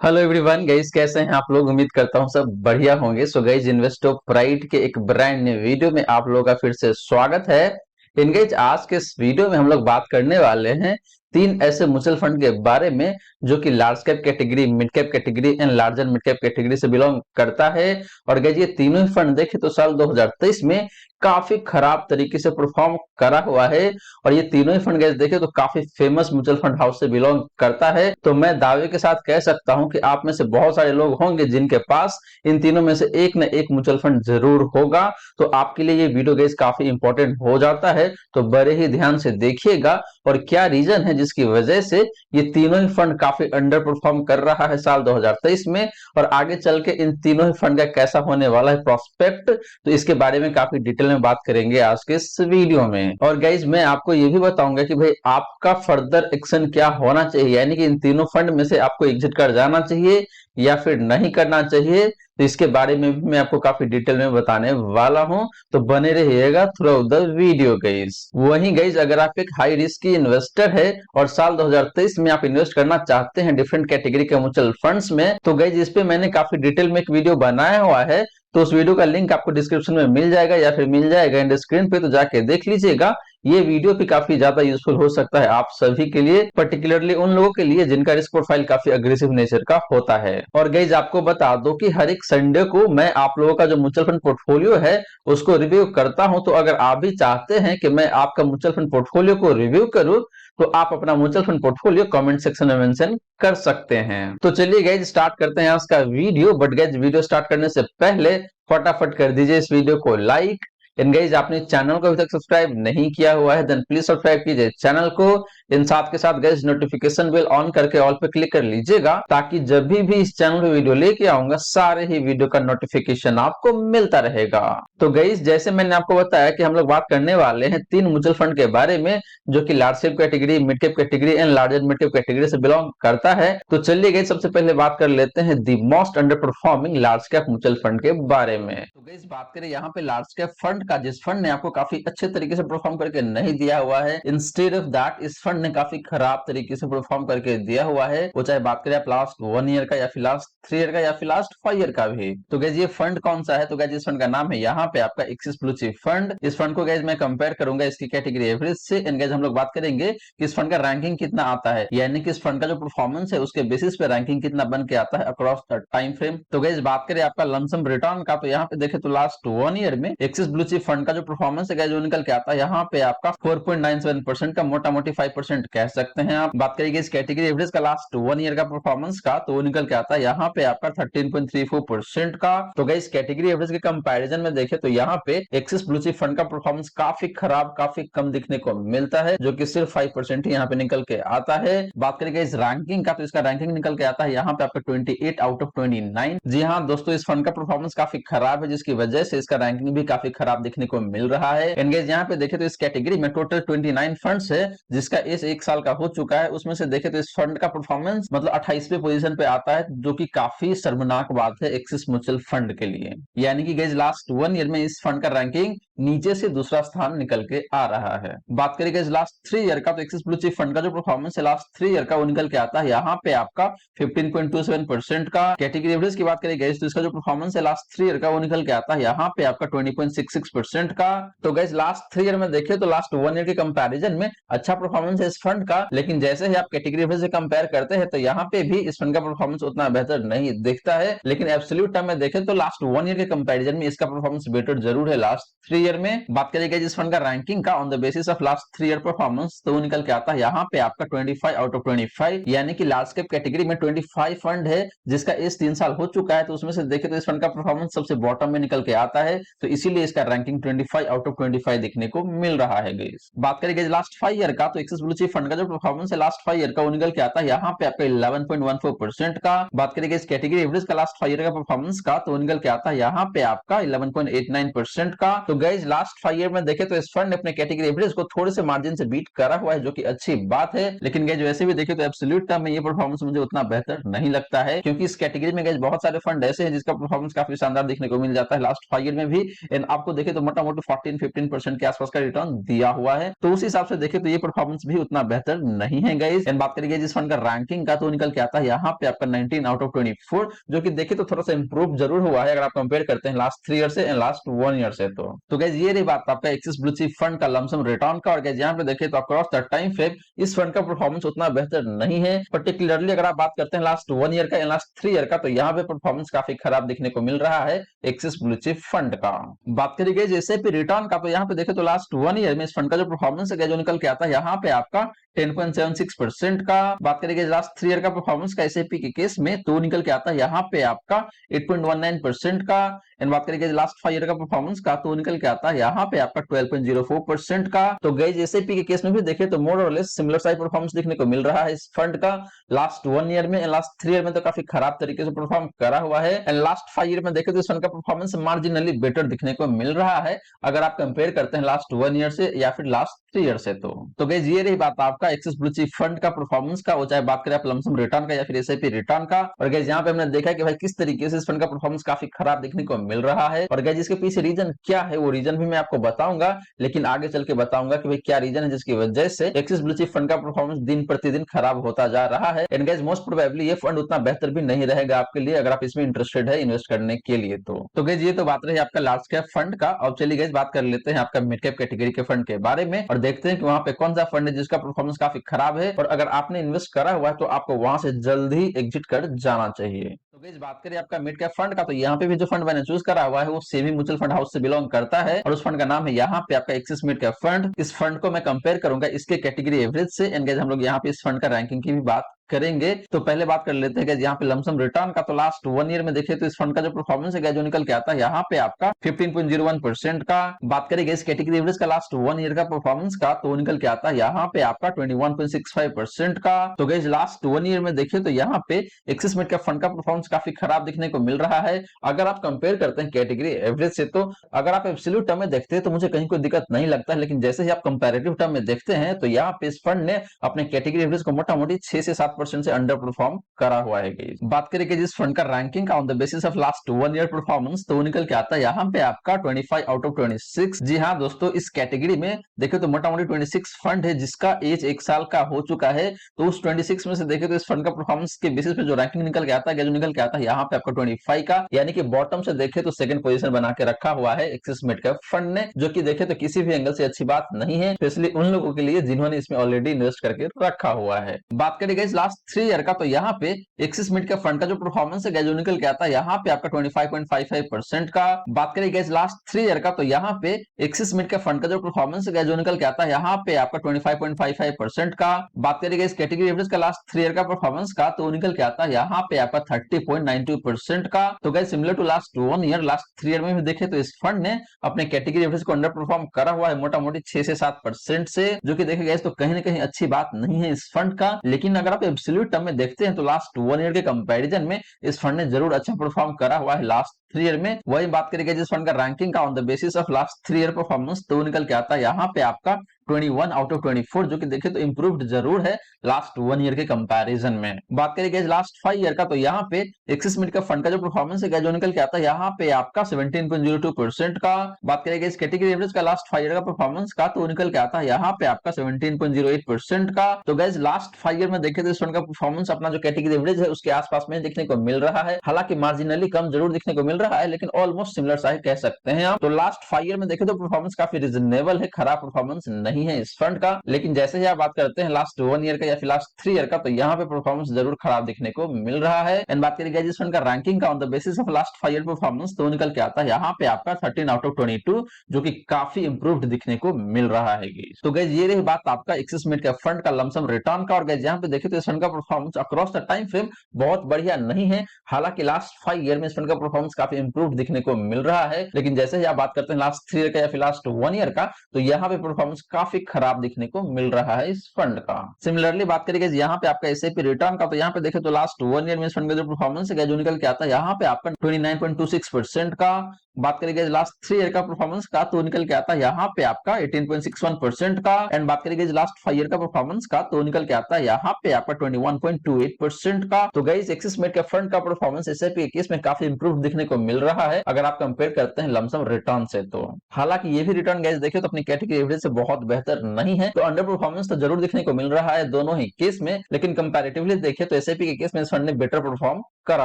Hello everyone guys, कैसे हैं आप लोग। उम्मीद करता हूं सब बढ़िया होंगे। सो गाइस, इन्वेस्टो प्राइड के एक ब्रांड न्यू वीडियो में आप लोगों का फिर से स्वागत है। इन गाइस, आज के इस वीडियो में हम लोग बात करने वाले हैं तीन ऐसे म्यूचुअल फंड के बारे में जो कि large cap category, mid cap category and larger mid cap category से बिलोंग करता है। और गाइस, ये तीनों ही फंड देखे तो साल 2023 में काफी खराब तरीके से परफॉर्म करा हुआ है। और ये तीनों ही फंड गैस देखे तो काफी फेमस म्यूचुअल फंड हाउस से बिलोंग करता है। तो मैं दावे के साथ कह सकता हूं कि आप में से बहुत सारे लोग होंगे जिनके पास इन तीनों में से एक न एक म्यूचुअल फंड जरूर होगा। तो आपके लिए ये वीडियो गैस काफी इंपॉर्टेंट हो जाता है, तो बड़े ही ध्यान से देखिएगा। और क्या रीजन है जिसकी वजह से ये तीनों ही फंड काफी अंडर परफॉर्म कर रहा है साल 2023 में, और आगे चल के इन तीनों ही फंड का कैसा होने वाला है प्रोस्पेक्ट, तो इसके बारे में काफी डिटेल में बात करेंगे आज के इस वीडियो में। और गाइज, मैं आपको ये भी बताऊंगा कि भाई आपका फर्दर एक्शन क्या होना चाहिए, यानी कि इन तीनों फंड में से आपको एग्जिट कर जाना चाहिए या फिर नहीं करना चाहिए। तो इसके बारे में भी मैं आपको काफी डिटेल में बताने वाला हूं, तो बने रहिएगा through out the video guys. वहीं गाइज, अगर आप एक हाई रिस्क की इन्वेस्टर है और साल 2023 में आप इन्वेस्ट करना चाहते हैं डिफरेंट कैटेगरी के म्यूचुअल फंड्स में, तो गाइज इस पे मैंने काफी डिटेल में एक वीडियो बनाया हुआ है। तो उस वीडियो का लिंक आपको डिस्क्रिप्शन में मिल जाएगा या फिर मिल जाएगा एंड स्क्रीन पे, तो जाके देख लीजिएगा। ये वीडियो भी काफी ज्यादा यूजफुल हो सकता है आप सभी के लिए, पर्टिकुलरली उन लोगों के लिए जिनका रिस्क प्रोफाइल काफी अग्रेसिव नेचर का होता है। और गाइज, आपको बता दो कि हर एक संडे को मैं आप लोगों का जो म्यूचुअल फंड पोर्टफोलियो है उसको रिव्यू करता हूं। तो अगर आप भी चाहते हैं कि मैं आपका म्यूचुअल फंड पोर्टफोलियो को रिव्यू करूं, तो आप अपना mutual fund portfolio comment section में मेंशन कर सकते हैं। तो चलिए गाइज, स्टार्ट करते हैं आज का video. But guys, video start करने से पहले फटाफट कर दीजिए इस वीडियो को लाइक। एंड गाइज, आपने चैनल को अभी तक सब्सक्राइब नहीं किया हुआ है देन प्लीज सब्सक्राइब कीजिए चैनल को। इन साथ के साथ गाइज, नोटिफिकेशन बेल ऑन करके ऑल पे क्लिक कर लीजिएगा, ताकि जब भी इस चैनल पे वीडियो लेके आऊंगा सारे ही वीडियो का नोटिफिकेशन आपको मिलता रहेगा। तो गाइज, जैसे मैंने आपको बताया कि हम लोग बात करने वाले हैं तीन म्यूचुअल फंड के बारे में जो कि large cap category, mid cap category and larger mid cap category से बिलोंग करता है। तो चलिए गाइज, सबसे पहले बात कर लेते हैं the most under performing large cap mutual fund के बारे में। तो गाइज, बात करें यहाँ पे लार्ज कैप फंड का, जिस फंड ने आपको काफी अच्छे तरीके से परफॉर्म करके नहीं दिया हुआ है, इंस्टेड ऑफ दैट इस फंड ने काफी खराब तरीके से परफॉर्म करके दिया हुआ है। वो चाहे बात करें आप लास्ट 1 ईयर का या फिर लास्ट 3 ईयर का या फिर लास्ट 5 ईयर का भी। तो गाइज, ये फंड कौन सा है? तो गाइज, इस फंड का नाम है यहाँ पे आपका एक्सिस ब्लू चिप फंड। इस फंड को गाइज मैं कंपेयर करूंगा इसकी कैटेगरी एवरेज से। एंड गाइज, हम लोग बात करेंगे कि इस फंड का रैंकिंग कितना आता है, यानी कि इस फंड का जो परफॉर्मेंस है उसके बेसिस पे रैंकिंग कितना बन के आता है अक्रॉस द टाइम फ्रेम। तो गाइज, बात करें आपका लमसम रिटर्न का, तो यहाँ पे देखे तो लास्ट 1 ईयर में एक्सिस ब्लू चिप फंड का जो परफॉर्मेंस है गाइज वो निकल के आता है यहाँ पे आपका 4.97% का, मोटा मोटी 5% कह सकते हैं आप। बात करेंगे इस कैटेगरी एवरेज का लास्ट 1 ईयर का परफॉर्मेंस का, तो वो निकल के आता है यहाँ पे आपका 13.34% का। तो गाइज, कैटेगरी एवरेज के कंपैरिजन में देखे तो यहाँ पे एक्सिस ब्लू चिप फंड का परफॉर्मेंस काफी खराब, काफी कम दिखने को मिलता है, जो कि सिर्फ 5% ही यहाँ पे निकल के आता है। बात करेंगे इस रैंकिंग का, तो इसका रैंकिंग निकल के आता है यहाँ पे आपका 28 आउट ऑफ 29। जी हाँ दोस्तों, इस फंड का परफॉर्मेंस काफी खराब है, जिसकी वजह से इसका रैंकिंग भी काफी खराब दिखने को मिल रहा है। एंड यहाँ पे देखे तो इस कैटेगरी में टोटल 29 फंड्स है, जिसका एज 1 साल का हो चुका है। उसमें से देखे तो इस फंड का परफॉर्मेंस मतलब 28वें पोजीशन पे आता है, जो कि काफी शर्मनाक बात है एक्सिस म्यूचुअल फंड के लिए। यानी कि गाइस, लास्ट 1 ईयर में इस फंड का रैंकिंग नीचे से दूसरा स्थान निकल के आ रहा है। बात करें गाइस लास्ट 3 ईयर का, तो एक्सिस ब्लू चिप फंड का जो परफॉर्मेंस है लास्ट 3 ईयर का वो निकल के आता है यहाँ पे आपका 15.27% का। कैटेगरी एवरेज की बात करें गाइस, तो इसका जो परफॉर्मेंस है लास्ट 3 ईयर का वो निकल के आता है यहाँ पे आपका 20.66% का। तो गाइस, लास्ट 3 ईयर में देखें तो लास्ट 1 ईयर के कंपैरिजन में अच्छा परफॉर्मेंस है इस फंड का, लेकिन जैसे ही आप कैटेगरी एवरेज से कंपेयर करते हैं तो यहाँ पे भी इस फंड का परफॉर्मेंस उतना बेहतर नहीं दिखता है। लेकिन एब्सोल्यूट टर्म में देखें तो लास्ट 1 ईयर के कंपैरिजन में इसका परफॉर्मेंस बेटर जरूर है लास्ट 3 ईयर में। बात करेंगे जिस फंड का रैंकिंग का on the basis of last 3 year performance, तो वो निकल के आता है यहाँ पे आपका 25 आउट ऑफ 25, यानी कि लार्ज कैप कैटेगरी में 25 फंड है जिसका एज 3 साल हो चुका है। तो उसमें से देखें तो इस फंड का परफॉर्मेंस सबसे बॉटम में निकल के आता है, तो इसीलिए इसका रैंकिंग 25 आउट ऑफ 25 देखने को मिल रहा है गाइस। बात करेंगे लास्ट 5 ईयर का, तो एक्सिस ब्लू चिप फंड का जो परफॉर्मेंस है लास्ट 5 ईयर का वो निकल के आता है यहाँ पे आपका 11.14% का। बात करेंगे इस कैटेगरी एवरेज का लास्ट 5 ईयर का परफॉर्मेंस का, तो निकल के आता है यहाँ पे आपका 11.89% का। तो गाइज लास्ट 5 ईयर में देखे तो इस फंड ने अपने कैटेगरी एवरेज को थोड़े से मार्जिन से बीट करा हुआ है, जो कि अच्छी बात है। लेकिन गाइज वैसे भी देखे तो एब्सोल्यूट टर्म में ये परफॉर्मेंस मुझे उतना बेहतर नहीं लगता है, क्योंकि इस कैटेगरी में गाइज बहुत सारे फंड ऐसे हैं जिसका परफॉर्मेंस काफी शानदार देखने को मिल जाता है लास्ट 5 ईयर में भी। एंड आपको देखे तो मोटा मोटी 14-15% के आसपास का रिटर्न दिया हुआ है, तो उस हिसाब से देखे तो ये परफॉर्मेंस भी उतना बेहतर नहीं है गाइज। एंड बात करेंगे जिस फंड का रैंकिंग का, तो निकल के आता है यहाँ पे आपका 19 आउट ऑफ 24, जो कि देखे तो थोड़ा सा इंप्रूव जरूर हुआ है अगर आप कंपेयर करते हैं लास्ट 3 ईयर से एंड लास्ट 1 ईयर से। तो गाइज ये रही बात आपका एक्सिस ब्लू चिप फंड का लमसम रिटर्न का। और गाइज यहाँ पे देखे तो अक्रॉस द टाइम फ्रेम इस फंड का परफॉर्मेंस उतना बेहतर नहीं है। पर्टिकुलरली अगर आप बात करते हैं लास्ट 1 ईयर का या लास्ट 3 ईयर का, तो यहाँ पे परफॉर्मेंस काफी खराब देखने को मिल रहा है एक्सिस ब्लू चिप फंड का। बात करिए जैसे भी रिटर्न का, तो यहाँ पे देखे तो लास्ट 1 ईयर में इस फंड का जो परफॉर्मेंस है जो निकल के आता है यहाँ पे आपका 10.76% का। बात करेंगे लास्ट 3 ईयर का परफॉर्मेंस का एसआईपी के केस में, तो निकल के आता है यहाँ पे आपका 8.19% का। एंड बात करेंगे लास्ट 5 ईयर का परफॉर्मेंस का, तो निकल के आता है यहाँ पे आपका 12.04% का। तो गाइस एसआईपी के केस में भी देखे तो मोर और लेस सिमिलर साइज परफॉर्मेंस देखने को मिल रहा है इस फंड का लास्ट 1 ईयर में। लास्ट 3 ईयर में तो काफी खराब तरीके से परफॉर्म करा हुआ है। एंड लास्ट 5 ईयर में देखे तो इस फंड का परफॉर्मेंस मार्जिनली बेटर दिखने को मिल रहा है अगर आप कंपेयर करते हैं लास्ट 1 ईयर से या फिर लास्ट 3 ईयर से। तो गाइस ये रही बात आपका एक्सिस ब्लू चिप फंड का परफॉर्मेंस का, वो चाहे बात करें आप लमसम रिटर्न का या फिर एसआईपी रिटर्न का। और गाइस यहाँ पे हमने देखा कि भाई किस तरीके से इस फंड का परफॉर्मेंस काफी खराब देखने को मिल रहा है। और गाइस इसके पीछे रीजन क्या है, वो रीजन भी मैं आपको बताऊंगा, लेकिन आगे चल के बताऊंगा कि भाई क्या रीजन है जिसकी वजह से एक्सिस ब्लू चिप फंड का परफॉर्मेंस दिन प्रतिदिन खराब होता जा रहा है। एंड गाइस मोस्ट प्रोबेबली ये फंड उतना बेहतर भी नहीं रहेगा आपके लिए अगर आप इसमें इंटरेस्टेड है इन्वेस्ट करने के लिए। तो गाइस ये तो बात रही आपका लार्ज कैप फंड का। अब चलिए गाइस बात कर लेते हैं आपका मिड कैप कैटेगरी के फंड के बारे में और देखते हैं कि वहां पे कौन सा फंड है जिसका परफॉर्मेंस काफी खराब है, और अगर आपने इन्वेस्ट करा हुआ है तो आपको वहां से जल्द ही एग्जिट कर जाना चाहिए। तो गाइस बात करें आपका मिड कैप फंड का, तो यहाँ पे भी जो फंड मैंने चूज करा हुआ है वो सेमी म्यूचुअल फंड हाउस से बिलोंग करता है और उस फंड का नाम है यहाँ पे आपका एक्सिस मिड कैप फंड। इस फंड को मैं कंपेयर करूंगा इसके कैटेगरी एवरेज से। एंड गाइस हम लोग यहाँ पे इस फंड का रैंकिंग की भी बात करेंगे। तो पहले बात कर लेते हैं यहाँ पे लमसम रिटर्न का, तो लास्ट 1 ईयर में देखे तो इस फंड का जो परफॉर्मेंस है जो निकल के आता है यहाँ पे आपका 15.01% का। बात करेंगे इस कैटेगरी एवरेज का लास्ट 1 ईयर का परफॉर्मेंस का, तो निकल के आता है यहाँ पे आपका 21.65% का। तो गाइस लास्ट 1 ईयर में देखे तो यहाँ पे एक्सिस मिड कैप फंड का परफॉर्मेंस काफी खराब देखने को मिल रहा है अगर आप कंपेयर करते हैं कैटेगरी एवरेज से। तो अगर आप एब्सोल्यूट टर्म में देखते हैं तो मुझे कहीं कोई दिक्कत नहीं लगता है, लेकिन जैसे ही आप कंपैरेटिव टर्म में देखते हैं तो यहाँ पे इस फंड ने अपने कैटेगरी एवरेज को मोटा मोटी 6 से 7% से अंडर परफॉर्म करा हुआ है। बात करें कि जिस फंड का रैंकिंग का on the basis of last 1 year performance, तो निकल के आता है यहाँ पे आपका 25 आउट ऑफ 26। जी हाँ दोस्तों, इस कैटेगरी में देखे तो मोटा मोटी 26 फंड है जिसका एज 1 साल का हो चुका है। तो उस 26 में से देखे तो इस फंड का परफॉर्मेंस के बेसिस पे जो रैंकिंग निकल के आता है, जो निकल के आता है यहाँ पे आपका 25 का, यानी कि बॉटम से देखे तो सेकंड पोजीशन बना के रखा हुआ है एक्सिस मिड कैप फंड ने, जो कि देखे तो किसी भी एंगल से अच्छी बात नहीं है, स्पेशली उन लोगों के लिए जिन्होंने इसमें ऑलरेडी इन्वेस्ट करके रखा हुआ है। बात करेंगे इस लास्ट 3 ईयर का, तो यहाँ पे एक्सिस मिड कैप फंड का जो परफॉर्मेंस है जो निकल के आता है यहाँ पे आपका 25.55% का। बात करेंगे इस लास्ट 3 ईयर का, तो यहाँ पे एक्सिस मिड कैप फंड का जो परफॉर्मेंस है जो निकल के आता है यहाँ पे आपका 25.55% का। बात करेंगे इस कैटेगरी एवरेज का लास्ट 3 ईयर का परफॉर्मेंस का, तो निकल के आता है यहाँ पे आपका 30.92% का। तो guys similar to last 1 year, last 3 year में भी देखे तो इस फंड ने अपने कैटेगरी एवरेज को अंडर परफॉर्म करा हुआ है मोटा मोटी 6 से 7% से, जो कि देखे गाइस तो कहीं ना कहीं अच्छी बात नहीं है इस फंड का। लेकिन अगर आप एब्सोल्यूट टर्म में देखते हैं तो लास्ट 1 ईयर के कंपैरिजन में इस फंड ने जरूर अच्छा परफॉर्म करा हुआ है लास्ट 3 ईयर में। वही बात करेंगे जिस फंड का रैंकिंग का on the basis of last 3 year performance, तो निकल के आता है यहाँ पे आपका 21 आउट ऑफ 24, जो कि देखे तो इंप्रूव्ड जरूर है लास्ट 1 ईयर के कंपैरिजन में। बात करेंगे लास्ट 5 ईयर का, तो यहाँ पे एक्सिस मिड कैप फंड का जो परफॉर्मेंस है जो निकल के आता है यहाँ पे आपका 17.02% का। बात करेंगे इस कैटेगरी एवरेज का लास्ट 5 ईयर का परफॉर्मेंस का, तो निकल के आता है यहाँ पे आपका 17.08% का। तो गाइस लास्ट 5 ईयर में देखे तो इस फंड का परफॉर्मेंस अपना जो कैटेगरी एवरेज है उसके आसपास में देखने को मिल रहा है, हालांकि मार्जिनली कम जरूर देखने को मिल रहा है, लेकिन ऑलमोस्ट सिमिलर सा कह सकते हैं आप। तो लास्ट 5 ईयर में देखे तो परफॉर्मेंस काफी रिजनेबल है, खराब परफॉर्मेंस नहीं है इस फंड का। लेकिन जैसे ही आप बात करते हैं लास्ट 1 ईयर का या फिर लास्ट 3 ईयर का, तो यहाँ पे परफॉर्मेंस जरूर खराब देखने को मिल रहा है। एंड बात करेंगे जिस फंड का रैंकिंग का on the basis of last 5 year performance, तो निकल के आता है यहाँ पे आपका 13 आउट ऑफ 22, जो कि काफी इंप्रूव्ड दिखने को मिल रहा है। तो गाइस ये रही बात आपका एक्सिस मिड कैप फंड का लमसम रिटर्न का। और गाइस यहाँ पे देखे तो इस फंड का performance across the time frame बहुत बढ़िया नहीं है, हालांकि लास्ट 5 ईयर में इस फंड का परफॉर्मेंस काफी इंप्रूव्ड दिखने को मिल रहा है। लेकिन जैसे ही आप बात करते हैं लास्ट 3 ईयर का या फिर लास्ट 1 ईयर का, तो यहाँ पे परफॉर्मेंस काफी काफी खराब दिखने को मिल रहा है इस फंड का। सिमिलरली बात करेंगे यहाँ पे आपका एसआईपी रिटर्न का, तो यहाँ पे देखे तो लास्ट 1 ईयर में इस फंड का जो परफॉर्मेंस है जो निकल के आता है यहाँ पे आपका 29.26% का। बात करेंगे लास्ट 3 ईयर का परफॉर्मेंस का, तो निकल के आता है यहाँ पे आपका 18.61% का। एंड बात करेंगे लास्ट 5 ईयर का परफॉर्मेंस का, तो निकल के आता है यहाँ पे आपका 21.28% का। तो गाइस एक्सिस में का फंड का परफॉर्मेंस एसआईपी के केस में काफी इंप्रूव दिखने को मिल रहा है अगर आप कंपेयर करते हैं लमसम रिटर्न से। तो हालांकि ये भी रिटर्न गाइस देखिए तो अपनी कैटेगरी एवरेज से बहुत बेहतर नहीं है, तो अंडर परफॉर्मेंस तो जरूर दिखने को मिल रहा है दोनों ही केस में, लेकिन कंपैरेटिवली देखें तो एसआईपी के केस में इस फंड ने बेटर परफॉर्म करा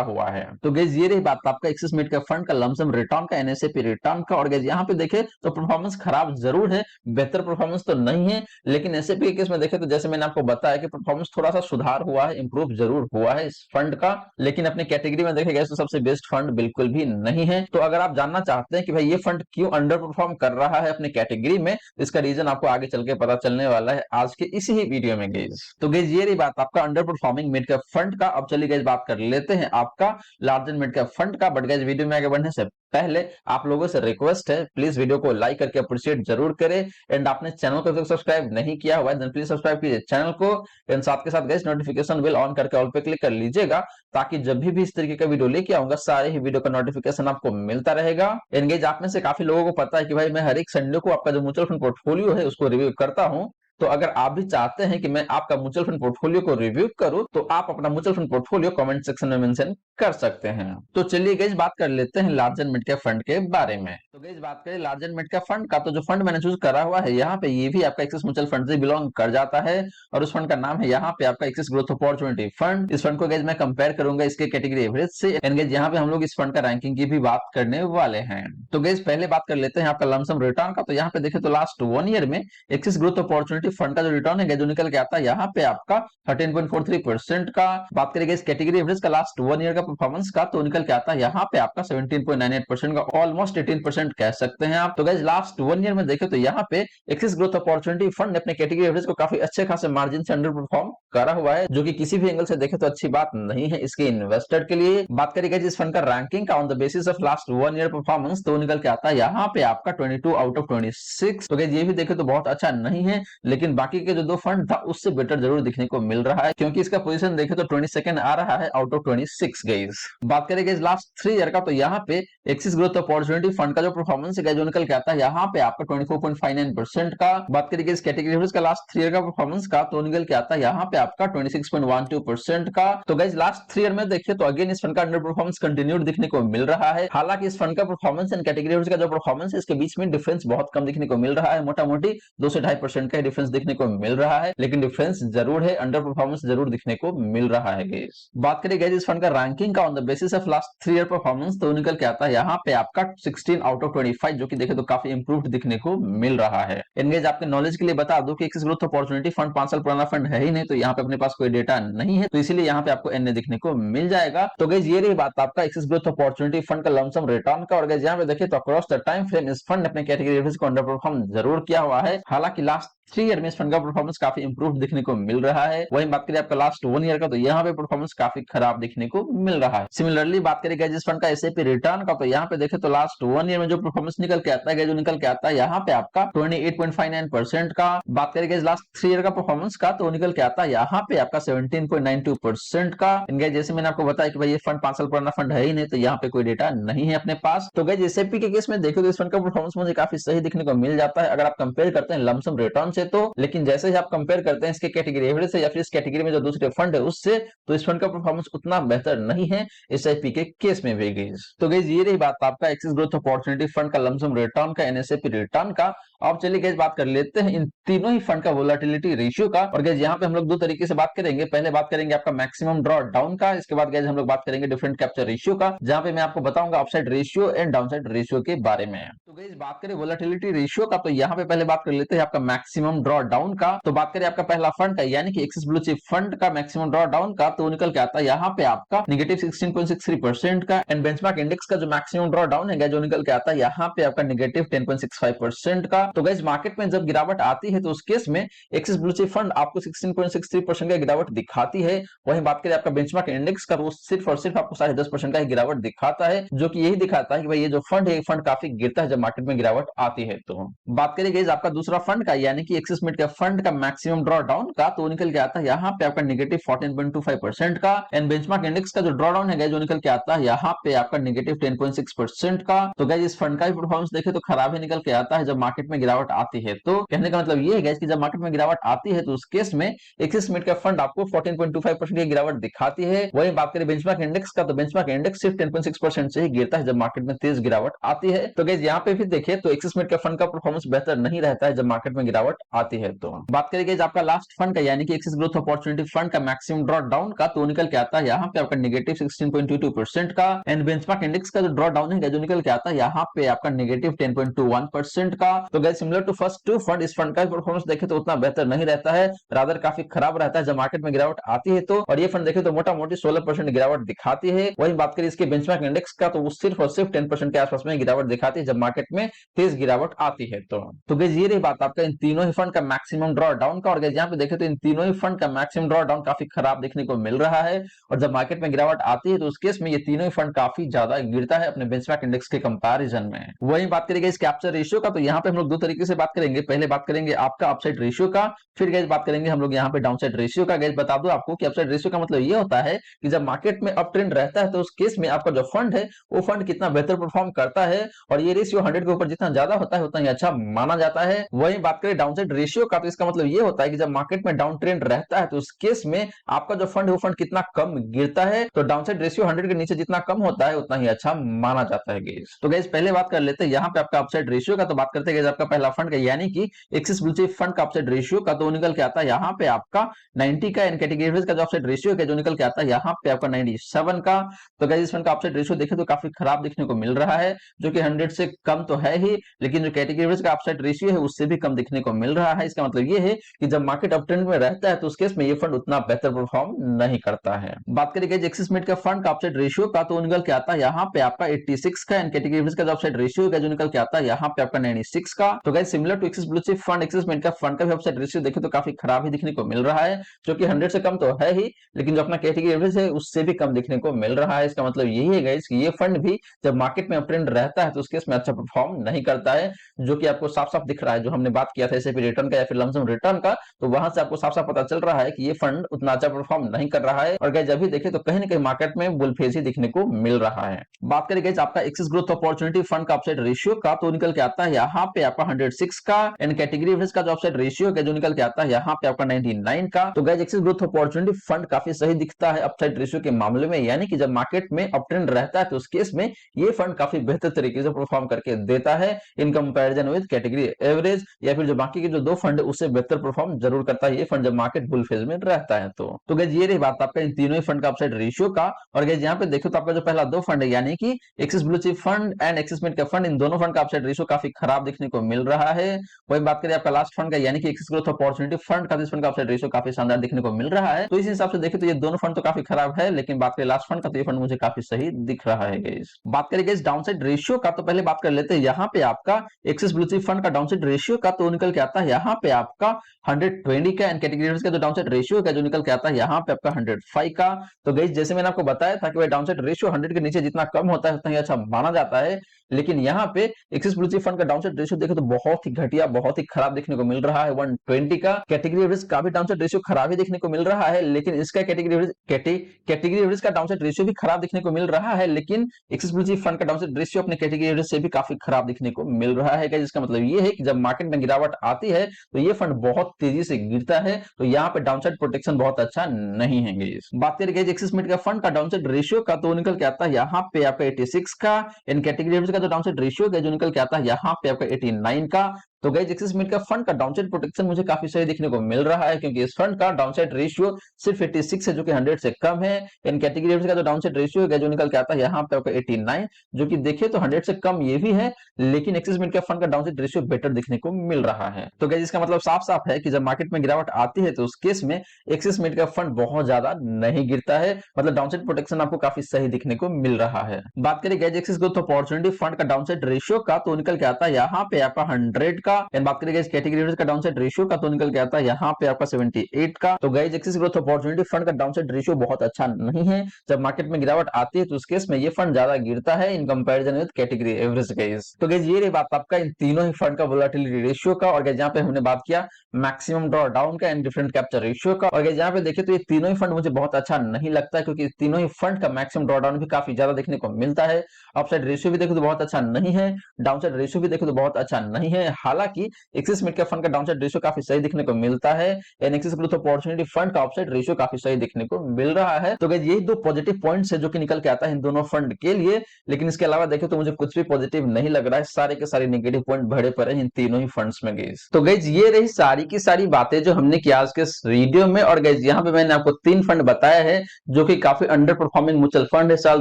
हुआ है। तो गाइस ये रही बात आपका एक्सिस मिड का फंड का लमसम रिटर्न का, एनएसएपी रिटर्न का। और गाइस यहाँ पे देखें तो परफॉर्मेंस खराब जरूर है, बेहतर परफॉर्मेंस तो नहीं है, लेकिन एसआईपी के केस में देखें तो जैसे मैंने आपको बताया कि परफॉर्मेंस थोड़ा सा सुधार हुआ है, इंप्रूव जरूर हुआ है इस फंड का, लेकिन अपनी कैटेगरी में देखें तो सबसे बेस्ट फंड बिल्कुल भी नहीं है। तो अगर आप जानना चाहते हैं कि भाई ये फंड क्यों अंडर परफॉर्म कर रहा है अपनी कैटेगरी में, इसका रीजन आपको आगे चल के पता चलने वाला है आज के इसी ही वीडियो में गाइस। तो गाइस ये रही बात आपका under performing mid cap fund का। अब चलिए गाइस बात कर लेते हैं आपका large and mid cap fund का। बट गाइस वीडियो में आगे बढ़ने से पहले आप लोगों से रिक्वेस्ट है, प्लीज वीडियो को लाइक करके अप्रिशिएट जरूर करें। एंड आपने चैनल को सब्सक्राइब नहीं किया हुआ है देन प्लीज सब्सक्राइब कीजिए चैनल को। एंड साथ के साथ गाइस नोटिफिकेशन बेल ऑन करके ऑल पे क्लिक कर लीजिएगा, ताकि जब भी इस तरीके का वीडियो लेके आऊंगा सारे ही वीडियो का नोटिफिकेशन आपको मिलता रहेगा। एंड गाइस आप में से काफी लोगों को पता है कि भाई मैं हर एक संडे को आपका जो म्यूचुअल फंड पोर्टफोलियो है उसको रिव्यू करता हूं। तो अगर आप भी चाहते हैं कि मैं आपका म्यूचुअल फंड पोर्टफोलियो को रिव्यू करूं, तो आप अपना mutual fund portfolio comment section में मेंशन कर सकते हैं। तो चलिए गाइस बात कर लेते हैं large and mid cap fund के बारे में। तो गाइस बात करें large and mid cap fund का, तो जो फंड मैंने चूज करा हुआ है यहाँ पे ये भी आपका एक्सिस म्यूचुअल फंड से बिलोंग कर जाता है, और उस फंड का नाम है यहाँ पे आपका एक्सिस ग्रोथ अपॉर्चुनिटी फंड। इस फंड को गाइस मैं कंपेयर करूंगा इसके कैटेगरी एवरेज से। एंड गाइस यहाँ पे हम लोग इस फंड का रैंकिंग की भी बात करने वाले हैं। तो गाइस पहले बात कर लेते हैं आपका लमसम रिटर्न का। तो यहाँ पे देखें तो लास्ट 1 ईयर में एक्सिस ग्रोथ अपॉर्चुनिटी फंड का जो रिटर्न है जो निकल के आता है यहाँ पे आपका 13.43% का। बात करेंगे इस कैटेगरी एवरेज का लास्ट 1 ईयर का परफॉर्मेंस का, तो निकल के आता है यहाँ पे आपका 17.98% का, ऑलमोस्ट 18% कह सकते हैं आप। तो गाइस लास्ट 1 ईयर में देखें तो यहाँ पे एक्सिस ग्रोथ अपॉर्चुनिटी फंड ने अपने कैटेगरी एवरेज को काफी अच्छे खासे मार्जिन से अंडर परफॉर्म करा हुआ है, जो कि किसी भी एंगल से देखे तो अच्छी बात नहीं है इसके इन्वेस्टर के लिए। बात करेंगे इस फंड का रैंकिंग का on the basis of last 1 year performance, तो निकल के आता है यहाँ पे आपका 22 आउट ऑफ 26। तो गाइस ये भी देखे तो बहुत अच्छा नहीं है, लेकिन बाकी के जो दो फंड था उससे बेटर जरूर दिखने को मिल रहा है, क्योंकि इसका पोजीशन देखे तो 22nd आ रहा है आउट ऑफ 26 गाइस। बात करेंगे लास्ट 3 ईयर का, तो यहाँ पे एक्सिस ग्रोथ अपॉर्चुनिटी फंड का जो परफॉर्मेंस है जो निकल के आता है यहाँ पे आपका 24.59% का। बात करेंगे इस कैटेगरी का लास्ट 3 ईयर का परफॉर्मेंस का, तो निकल के आता है यहाँ पे आपका 26.12% का। तो गाइस लास्ट 3 ईयर में देखिए तो अगेन इस फंड का अंडर परफॉर्मेंस कंटिन्यूड दिखने को मिल रहा है। हालांकि इस फंड का परफॉर्मेंस एंड कैटेगरी का जो परफॉर्मेंस है इसके बीच में डिफरेंस बहुत कम दिखने को मिल रहा है, मोटा मोटी 2 से 2.5% का डिफरेंस दिखने को मिल रहा है, लेकिन डिफरेंस जरूर है, अंडर परफॉर्मेंस जरूर दिखने को मिल रहा है गाइस। बात करें गाइस इस फंड का रैंकिंग का on the basis of last 3 year performance, तो निकल के आता है यहाँ पे आपका 16 आउट ऑफ 25, जो कि देखे तो काफी इंप्रूव्ड दिखने को मिल रहा है। गाइस आपके नॉलेज के लिए बता दूं कि एक्सिस ग्रोथ अपॉर्चुनिटी फंड 5 साल पुराना फंड है ही नहीं, तो यहाँ पे अपने पास कोई डेटा नहीं है, तो इसीलिए यहाँ पे आपको एनए दिखने को मिल जाएगा। तो गाइस ये रही बात आपका एक्सिस ग्रोथ अपॉर्चुनिटी फंड का लमसम रिटर्न का। और गाइस यहाँ पे देखिए तो अक्रॉस द टाइम फ्रेम इस फंड ने अपने कैटेगरी एवरेज को अंडर परफॉर्म जरूर किया हुआ है। हालांकि लास्ट 3 ईयर में इस फंड का परफॉर्मेंस काफी इंप्रूव दिखने को मिल रहा है। वहीं बात करें आपका लास्ट 1 ईयर का, तो यहाँ पे परफॉर्मेंस काफी खराब दिखने को मिल रहा है। सिमिलरली बात करेंगे जिस फंड का एसआईपी रिटर्न का, तो यहाँ पे देखें तो लास्ट 1 ईयर में जो परफॉर्मेंस निकल के आता है जो निकल के आता है यहाँ पे आपका 28.59% का। बात करेंगे लास्ट 3 ईयर का परफॉर्मेंस का, तो निकल के आता है यहाँ पे आपका 17.92% का। इनका जैसे मैंने आपको बताया कि भाई ये फंड 5 साल पुराना फंड है ही नहीं, तो यहाँ पे कोई डेटा नहीं है अपने पास। तो गाइस एसआईपी के केस में देखो तो इस फंड का परफॉर्मेंस मुझे काफी सही दिखने को मिल जाता है अगर आप कंपेयर करते हैं लमसम रिटर्न से तो। लेकिन जैसे ही आप कंपेयर करते हैं इसके कैटेगरी एवरेज से या फिर इस कैटेगरी में जो दूसरे फंड है उससे, तो इस फंड का परफॉर्मेंस उतना बेहतर नहीं है एसआईपी के केस में भी गाइस। तो गाइस ये रही बात आपका एक्सिस ग्रोथ अपॉर्चुनिटी फंड का लमसम रिटर्न का, एनएसएपी रिटर्न का। अब चलिए गाइस बात कर लेते हैं इन तीनों ही फंड का वोलेटिलिटी रेशियो का। और गाइस यहाँ पे हम लोग दो तरीके से बात करेंगे। पहले बात करेंगे आपका मैक्सिमम ड्रॉ डाउन का, इसके बाद गाइस हम लोग बात करेंगे डिफरेंट कैप्चर रेशियो का, जहां पे मैं आपको बताऊंगा upside ratio and downside ratio के बारे में। तो गाइस बात करें वोलेटिलिटी रेशियो का, तो यहाँ पे पहले बात कर लेते हैं आपका मैक्सिमम ड्रॉ ड्रॉ डाउन का, तो बात करें आपका पहला फंड का यानी कि एक्सिस ब्लू चिप फंड का मैक्सिमम ड्रॉ डाउन का, तो निकल के आता है यहाँ पे आपका नेगेटिव 16.63% का। एंड बेंचमार्क इंडेक्स का जो मैक्सिमम ड्रॉ डाउन है जो निकल के आता है यहाँ पे आपका नेगेटिव 10.65% का। तो गाइस मार्केट में जब गिरावट आती है तो उस केस में एक्सिस ब्लू चिप फंड आपको 16.63% का गिरावट दिखाती है। वहीं बात करें आपका बेंचमार्क इंडेक्स का, वो सिर्फ और सिर्फ आपको 10.5% का गिरावट दिखाता है, जो कि यही दिखाता है कि भाई ये जो फंड है फंड काफी गिरता है जब मार्केट में गिरावट आती है। तो बात करें गाइस आपका दूसरा फंड का यानी कि एक्सिस मिड का फंड का मैक्सिमम ड्रॉ डाउन का, तो निकल के आता है यहाँ पे आपका नेगेटिव 14.25% का। एंड बेंचमार्क इंडेक्स का जो ड्रॉ डाउन है जो निकल के आता है यहाँ पे आपका नेगेटिव 10.6% का। तो गाइस इस फंड का भी परफॉर्मेंस देखे तो खराब ही निकल के आता है जब मार्केट में गिरावट आती है। तो कहने का मतलब ये है गाइस कि जब मार्केट में गिरावट आती है तो उस केस में एक्सिस मिड का फंड आपको 14.25% की गिरावट दिखाती है। वही बात करें बेंचमार्क इंडेक्स का, तो बेंचमार्क इंडेक्स सिर्फ 10.6% से ही गिरता है जब मार्केट में तेज गिरावट आती है। तो गाइस यहाँ पे भी देखिए तो एक्सिस मिड का फंड का परफॉर्मेंस बेहतर नहीं रहता है जब मार्केट में गिरावट आती है। तो बात करें गाइस आपका लास्ट फंड का यानी कि एक्सिस ग्रोथ अपॉर्चुनिटी फंड का मैक्सिमम ड्रॉ डाउन का, तो निकल के आता है यहाँ पे आपका नेगेटिव 16.22% का। एंड बेंचमार्क इंडेक्स का जो ड्रॉ डाउन है जो निकल के आता है यहाँ पे आपका नेगेटिव 10.21% का। तो guys similar to first two fund, इस फंड का परफॉर्मेंस देखे तो उतना बेहतर नहीं रहता है, रादर काफी खराब रहता है जब मार्केट में गिरावट आती है। तो और ये फंड देखे तो मोटा मोटी 16% गिरावट दिखाती है। वही बात करें इसके बेंचमार्क इंडेक्स का, तो वो सिर्फ और सिर्फ 10% के आसपास में गिरावट दिखाती है जब मार्केट में तेज गिरावट आती है। तो गाइस ये रही बात आपका इन तीनों ही फंड का मैक्सिमम ड्रॉ डाउन का। और गाइस यहाँ पे देखे तो इन तीनों ही फंड का मैक्सिमम ड्रॉ डाउन काफी खराब देखने को मिल रहा है, और जब मार्केट में गिरावट आती है तो उस केस में ये तीनों ही फंड काफी ज्यादा गिरता है अपने बेंचमार्क इंडेक्स के कंपैरिजन में। वही बात करेंगे इस कैप्चर रेशियो का, तो यहाँ पे हम लोग दो तरीके से बात करेंगे। पहले बात करेंगे आपका अपसाइड रेशियो का, फिर गाइस बात करेंगे हम लोग यहाँ पे डाउनसाइड रेशियो का। गाइस बता दूं आपको कि अपसाइड रेशियो का मतलब ये होता है कि जब मार्केट में अप ट्रेंड रहता है तो उस केस में आपका जो फंड है वो फंड कितना बेहतर परफॉर्म करता है, और ये रेशियो 100 के ऊपर जितना ज्यादा होता है उतना ही अच्छा माना जाता है। वही बात करें डाउनसाइड रेशियो का, तो इसका मतलब ये होता है कि जब मार्केट में डाउन ट्रेंड रहता है तो उस केस में आपका जो फंड है वो फंड कितना कम गिरता है। तो डाउनसाइड रेशियो 100 के नीचे जितना कम होता है उतना ही अच्छा माना जाता है गाइस। तो गाइस पहले बात कर लेते हैं यहाँ पे आपका अपसाइड रेशियो का। तो बात करते हैं गाइस आपका पहला फंड का यानी कि एक्सिस ब्लू चिप फंड का अपसाइड रेशियो का, तो निकल के आता है यहाँ पे आपका 90 का। एंड कैटेगरी एवरेज का जो अपसाइड रेशियो है जो निकल के आता है यहाँ पे आपका 97 का। तो गाइस इस फंड का अपसाइड रेशियो देखे तो काफी खराब देखने को मिल रहा है, जो कि 100 से कम तो है ही, लेकिन जो कैटेगरी एवरेज का अपसाइड रेशियो है उससे भी कम देखने को मिल रहा है। इसका मतलब ये है कि जब मार्केट अप ट्रेंड में रहता है तो उस केस में ये फंड उतना बेहतर परफॉर्म नहीं करता है। बात करें गाइस एक्सिस मिड का फंड का अपसाइड रेशियो का, तो निकल के आता है यहाँ पे आपका 86 का। एंड कैटेगरी एवरेज का जो अपसाइड रेशियो है जो निकल के आता है यहाँ पे आपका 96 का। तो guys similar to Axis Blue Chip fund, Axis mid का फंड का भी अपसाइड रेशियो देखे तो काफी खराब ही दिखने को मिल रहा है, जो कि 100 से कम तो है ही, लेकिन जो अपना कैटेगरी एवरेज है उससे भी कम देखने को मिल रहा है। इसका मतलब यही है गाइस कि ये फंड भी जब मार्केट में अप ट्रेंड रहता है तो उस केस में अच्छा परफॉर्म नहीं करता है, जो कि आपको साफ साफ दिख रहा है। जो हमने बात किया था एसआईपी रिटर्न का या फिर लमसम रिटर्न का, तो वहां से आपको साफ साफ पता चल रहा है कि ये फंड उतना अच्छा परफॉर्म नहीं कर रहा है। और गाइस जब भी देखे तो कहीं ना कहीं मार्केट में बुलफेज ही दिखने को मिल रहा है। बात करें गाइस आपका एक्सिस ग्रोथ अपॉर्चुनिटी फंड का अपसाइड रेशियो का, तो निकल के आता है यहाँ पे आपका 106 का। एंड कैटेगरी एवरेज का जो अपसाइड रेशियो है जो निकल के आता है यहाँ पे आपका 99 का। तो guys axis growth opportunity fund काफी सही दिखता है अपसाइड रेशियो के मामले में, यानी कि जब मार्केट में अप ट्रेंड रहता है तो उस केस में ये फंड काफी बेहतर तरीके से परफॉर्म करके देता है in comparison with category average, या फिर जो बाकी के जो दो फंड है उससे बेहतर परफॉर्म जरूर करता है ये फंड जब मार्केट बुल फेज में रहता है। तो गाइस ये रही बात आपका इन तीनों ही फंड का अपसाइड रेशियो का। और गाइस यहाँ पे देखो तो आपका जो पहला दो फंड है यानी कि axis Blue Chip fund and axis mid का फंड, इन दोनों फंड का अपसाइड रेशियो काफी खराब देखने को मिल रहा है। वही बात करें आपका लास्ट फंड का यानी कि एक्सिस ग्रोथ अपॉर्चुनिटी फंड का, इस फंड का अपसाइड रेशियो काफी शानदार देखने को मिल रहा है। तो इस हिसाब से देखें तो ये दोनों फंड तो काफी खराब है, लेकिन बात करें लास्ट फंड का तो ये फंड मुझे काफी सही दिख रहा है गाइस। बात करें गाइस डाउनसाइड रेशियो का, तो पहले बात कर लेते हैं यहाँ पे आपका एक्सिस ब्लू चिप फंड का डाउनसाइड रेशियो का, तो निकल के आता है यहाँ पे आपका 120 का। एंड कैटेगरी का जो डाउनसाइड रेशियो है जो निकल के आता है यहाँ पे आपका 105 का। तो गाइस जैसे मैंने आपको बताया था कि भाई डाउनसाइड रेशियो 100 के नीचे जितना कम होता है उतना ही अच्छा माना जाता है, लेकिन यहाँ पे एक्सिस ब्लू चिप फंड का डाउनसाइड रेशियो देखे तो बहुत ही घटिया, बहुत ही खराब देखने को मिल रहा है 120 का। कैटेगरी एवरेज का भी डाउनसाइड रेशियो खराब ही देखने को मिल रहा है, लेकिन इसका कैटेगरी एवरेज का डाउनसाइड रेशियो भी खराब देखने को मिल रहा है, लेकिन एक्सिस ब्लू चिप फंड का डाउनसाइड रेशियो अपने कैटेगरी एवरेज से भी काफी खराब देखने को मिल रहा है। जिसका मतलब ये है कि जब मार्केट में गिरावट आती है तो ये फंड बहुत तेजी से गिरता है, तो यहाँ पे डाउनसाइड प्रोटेक्शन बहुत अच्छा नहीं है गाइस। बात करें गाइस एक्सिस मिड का फंड का डाउनसाइड रेशियो का, तो निकल के आता है यहाँ पे आपका 86 का। इन कैटेगरी एवरेज का जो डाउनसाइड रेशियो है जो निकल के आता है यहाँ पे आपका 89 का। तो गाइस एक्सिस मिड का फंड का डाउनसाइड प्रोटेक्शन मुझे काफी सही देखने को मिल रहा है, क्योंकि इस फंड का डाउनसाइड रेशियो सिर्फ 86 है, जो कि 100 से कम है। इन कैटेगरी का जो डाउनसाइड रेशियो है जो निकल के आता है यहाँ पे आपका 89, जो कि देखिए तो 100 से कम ये भी है, लेकिन एक्सिस मिड का फंड का डाउनसाइड रेशियो बेटर देखने को मिल रहा है। तो गाइस इसका मतलब साफ साफ है कि जब मार्केट में गिरावट आती है तो उस केस में एक्सिस मिड का फंड बहुत ज्यादा नहीं गिरता है, मतलब डाउनसाइड प्रोटेक्शन आपको काफी सही दिखने को मिल रहा है। बात करें guys axis growth opportunity fund का डाउनसाइड रेशियो का, तो निकल के आता है यहाँ पे आपका 100 का। एंड बात करें गाइस कैटेगरी का डाउनसाइड रेशियो का, तो निकल के आता है यहाँ पे आपका 78 का। तो guys axis growth opportunity fund का डाउनसाइड रेशियो बहुत अच्छा नहीं है। जब मार्केट में गिरावट आती है तो उस केस में ये फंड ज्यादा गिरता है in comparison with category average guys. तो गाइस ये रही बात आपका इन तीनों ही फंड का वोलेटिलिटी रेशियो का। और गाइस यहाँ पे हमने बात किया मैक्सिमम ड्रॉ डाउन का एंड डिफरेंट कैप्चर रेशियो का। और गाइस यहाँ पे देखिए तो ये तीनों ही फंड मुझे बहुत अच्छा नहीं लगता है, क्योंकि तीनों ही फंड का मैक्सिमम ड्रॉ डाउन भी काफी ज्यादा देखने को मिलता है। अपसाइड रेशियो भी देखो तो बहुत अच्छा नहीं है, डाउनसाइड रेशियो भी देखो तो बहुत अच्छा नहीं है। हालांकि एक्सिस मिड का फंड का डाउनसाइड रेशियो काफी सही दिखने को मिलता है, and axis growth opportunity fund का अपसाइड रेशियो काफी सही दिखने को मिल रहा है। तो गाइस यही दो पॉजिटिव पॉइंट्स है जो कि निकल के आता है इन दोनों फंड के लिए। लेकिन इसके अलावा देखें तो मुझे कुछ भी पॉजिटिव नहीं लग रहा है, सारे के सारे नेगेटिव पॉइंट भरे पड़े हैं इन तीनों ही फंड्स में गाइस। तो गाइस ये रही सारी की सारी बातें जो हमने की आज के इस वीडियो में। और गाइस यहाँ पे मैंने आपको 3 फंड बताया है जो कि काफी अंडर परफॉर्मिंग म्यूचुअल फंड है साल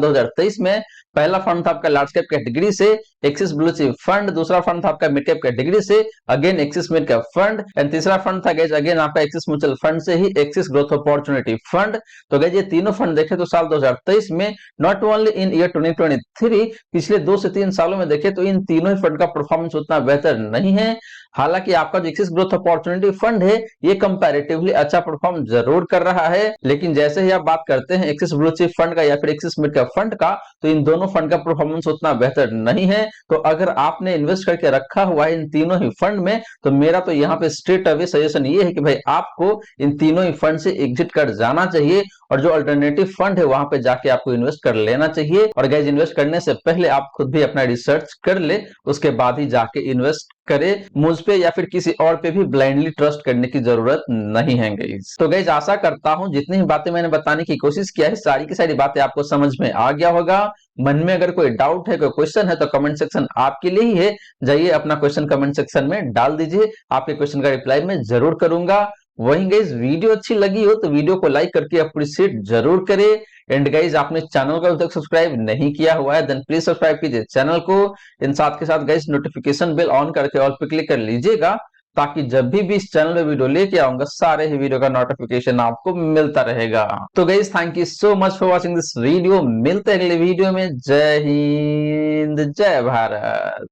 2023 में। पहला फंड था आपका लार्ज कैप कैटेगरी से एक्सिस ब्लू चिप फंड, दूसरा फंड था आपका मिड कैप कैटेगरी से again axis mid cap fund, and तीसरा फंड था गाइस अगेन आपका एक्सिस म्यूचुअल फंड से ही एक्सिस ग्रोथ अपॉर्चुनिटी फंड। तो गाइस ये तीनों फंड देखे तो साल 2023 में नॉट ओनली इन ईयर 2023, पिछले 2 से 3 सालों में देखे तो इन तीनों ही फंड का परफॉर्मेंस उतना बेहतर नहीं है। हालांकि आपका जो एक्सिस ग्रोथ अपॉर्चुनिटी फंड है ये कंपैरेटिवली अच्छा परफॉर्म जरूर कर रहा है, लेकिन जैसे ही आप बात करते हैं एक्सिस ब्लू चिप फंड का या फिर एक्सिस मिड कैप फंड का, तो इन दोनों फंड का परफॉर्मेंस उतना बेहतर नहीं है। तो अगर आपने इन्वेस्ट करके रखा हुआ है इन तीनों ही फंड में, तो मेरा तो यहाँ पे स्ट्रेट अवे सजेशन ये है कि भाई आपको इन तीनों ही फंड से एग्जिट कर जाना चाहिए, और जो अल्टरनेटिव फंड है वहां पे जाके आपको इन्वेस्ट कर लेना चाहिए। और गाइस इन्वेस्ट करने से पहले आप खुद भी अपना रिसर्च कर ले, उसके बाद ही जाके इन्वेस्ट करे। मुझ पे या फिर किसी और पे भी ब्लाइंडली ट्रस्ट करने की जरूरत नहीं है गाइस। तो गाइस आशा करता हूं जितनी ही बातें मैंने बताने की कोशिश किया है सारी की सारी बातें आपको समझ में आ गया होगा। मन में अगर कोई डाउट है, कोई क्वेश्चन है, तो कमेंट सेक्शन आपके लिए ही है, जाइए अपना क्वेश्चन कमेंट सेक्शन में डाल दीजिए, आपके क्वेश्चन का रिप्लाई मैं जरूर करूंगा। वहीं गाइस वीडियो अच्छी लगी हो तो वीडियो को लाइक करके अप्रिशिएट जरूर करें। एंड गाइस आपने चैनल को अभी तक सब्सक्राइब नहीं किया हुआ है देन प्लीज सब्सक्राइब कीजिए चैनल को। इन साथ के साथ गाइस नोटिफिकेशन बेल ऑन करके ऑल पे क्लिक कर लीजिएगा, ताकि जब भी इस चैनल पे वीडियो लेके आऊंगा सारे ही वीडियो का नोटिफिकेशन आपको मिलता रहेगा। तो guys thank you so much for watching this video, मिलते हैं अगले वीडियो में। जय हिंद जय भारत।